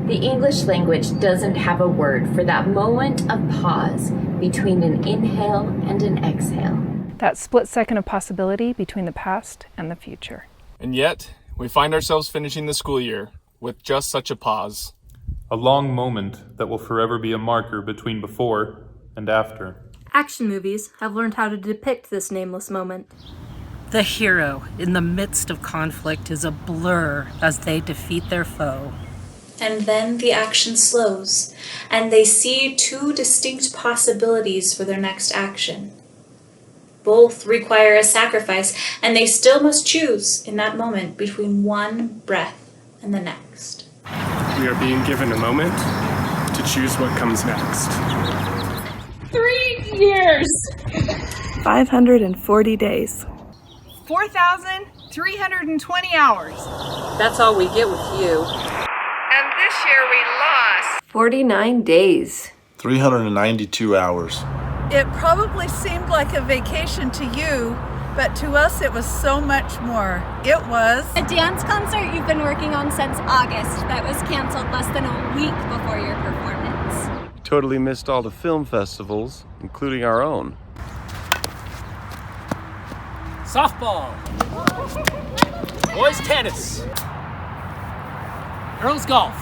The English language doesn't have a word for that moment of pause between an inhale and an exhale. That split second of possibility between the past and the future. And yet, we find ourselves finishing the school year with just such a pause. A long moment that will forever be a marker between before and after. Action movies have learned how to depict this nameless moment. The hero in the midst of conflict is a blur as they defeat their foe. And then the action slows, and they see two distinct possibilities for their next action. Both require a sacrifice, and they still must choose in that moment between one breath and the next. We are being given a moment to choose what comes next. 3 years! 540 days. 4,320 hours. That's all we get with you. And this year we lost 49 days. 392 hours. It probably seemed like a vacation to you, but to us it was so much more. It was a dance concert you've been working on since August that was canceled less than a week before your performance. Totally missed all the film festivals, including our own. Softball, boys tennis, girls golf,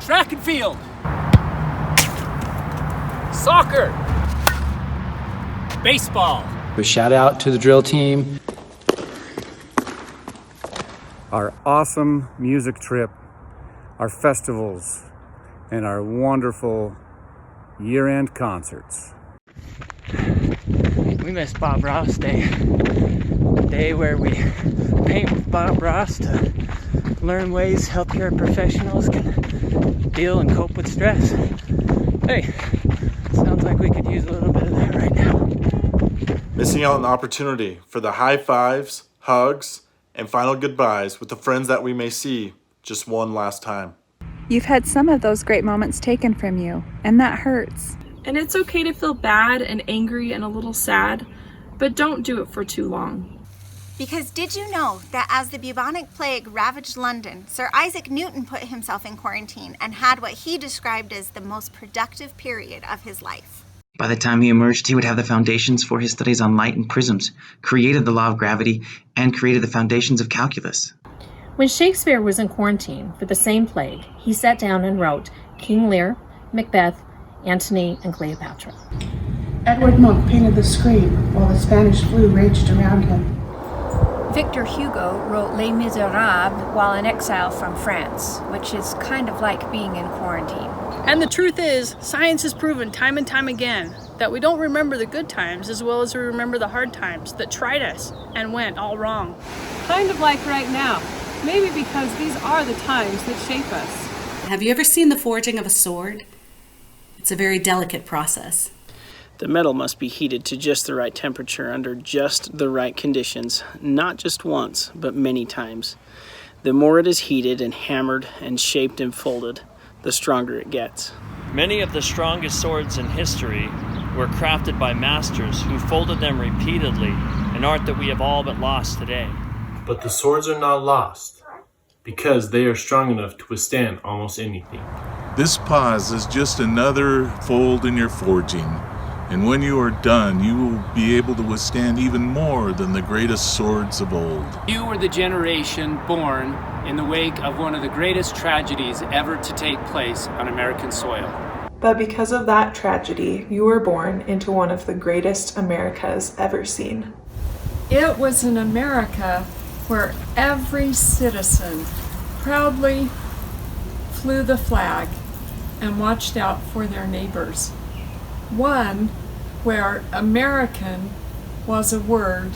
track and field, soccer, baseball. A shout out to the drill team. Our awesome music trip, our festivals, and our wonderful year-end concerts. We miss Bob Ross Day. The day where we paint with Bob Ross to learn ways healthcare professionals can deal and cope with stress. Hey, sounds like we could use a little bit of that right now. Missing out on the opportunity for the high fives, hugs, and final goodbyes with the friends that we may see just one last time. You've had some of those great moments taken from you, and that hurts. And it's okay to feel bad and angry and a little sad, but don't do it for too long. Because did you know that as the bubonic plague ravaged London, Sir Isaac Newton put himself in quarantine and had what he described as the most productive period of his life? By the time he emerged, he would have the foundations for his studies on light and prisms, created the law of gravity, and created the foundations of calculus. When Shakespeare was in quarantine for the same plague, he sat down and wrote King Lear, Macbeth, Antony, and Cleopatra. Edward Munch painted the screen while the Spanish flu raged around him. Victor Hugo wrote Les Miserables while in exile from France, which is kind of like being in quarantine. And the truth is, science has proven time and time again that we don't remember the good times as well as we remember the hard times that tried us and went all wrong. Kind of like right now. Maybe because these are the times that shape us. Have you ever seen the forging of a sword? It's a very delicate process. The metal must be heated to just the right temperature under just the right conditions, not just once, but many times. The more it is heated and hammered and shaped and folded, the stronger it gets. Many of the strongest swords in history were crafted by masters who folded them repeatedly, an art that we have all but lost today. But the swords are not lost, because they are strong enough to withstand almost anything. This pause is just another fold in your forging, and when you are done, you will be able to withstand even more than the greatest swords of old. You were the generation born in the wake of one of the greatest tragedies ever to take place on American soil. But because of that tragedy, you were born into one of the greatest Americas ever seen. It was an America where every citizen proudly flew the flag and watched out for their neighbors. One where American was a word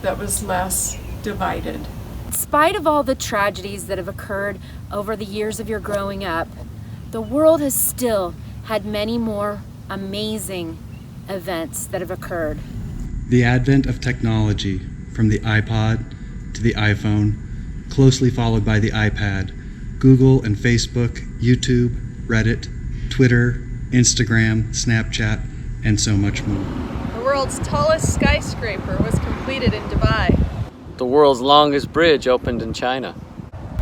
that was less divided. In spite of all the tragedies that have occurred over the years of your growing up, the world has still had many more amazing events that have occurred. The advent of technology, from the iPod to the iPhone, closely followed by the iPad, Google and Facebook, YouTube, Reddit, Twitter, Instagram, Snapchat, and so much more. The world's tallest skyscraper was completed in Dubai. The world's longest bridge opened in China.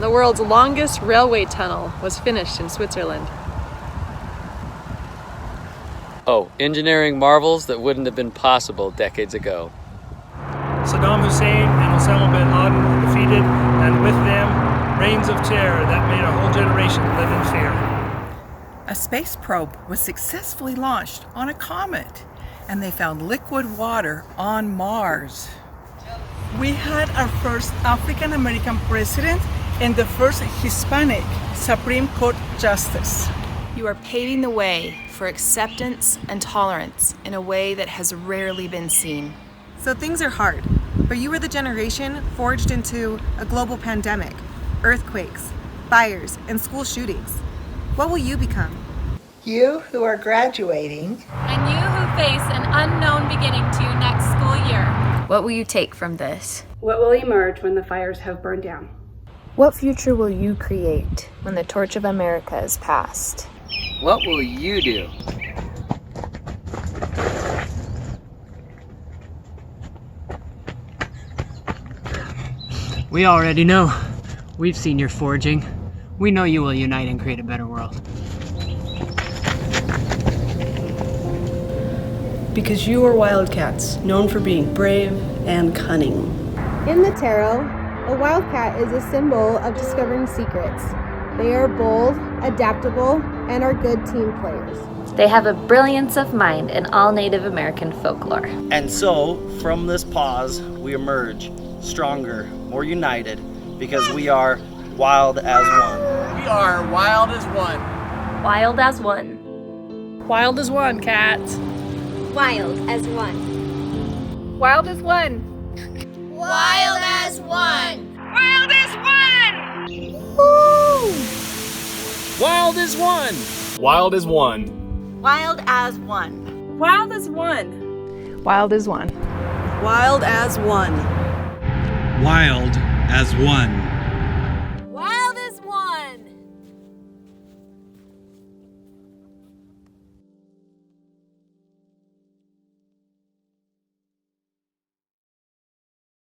The world's longest railway tunnel was finished in Switzerland. Oh, engineering marvels that wouldn't have been possible decades ago. Saddam Hussein and Osama bin Laden were defeated, and with them, reigns of terror that made a whole generation live in fear. A space probe was successfully launched on a comet, and they found liquid water on Mars. We had our first African American president and the first Hispanic Supreme Court justice. You are paving the way for acceptance and tolerance in a way that has rarely been seen. So things are hard, but you were the generation forged into a global pandemic, earthquakes, fires, and school shootings. What will you become? You who are graduating. And you who face an unknown beginning to your next school year. What will you take from this? What will emerge when the fires have burned down? What future will you create when the torch of America is passed? What will you do? We already know. We've seen your forging. We know you will unite and create a better world. Because you are Wildcats, known for being brave and cunning. In the tarot, a wildcat is a symbol of discovering secrets. They are bold, adaptable, and are good team players. They have a brilliance of mind in all Native American folklore. And so, from this pause, we emerge stronger, more united, because we are wild as one. We are wild as one. Wild as one. Wild as one, cats. Wild as one. Wild as one. Wild as one. Wild as one! Woo! Wild as one. Wild as one. Wild as one. Wild as one. Wild as one. Wild as one. Wild as one.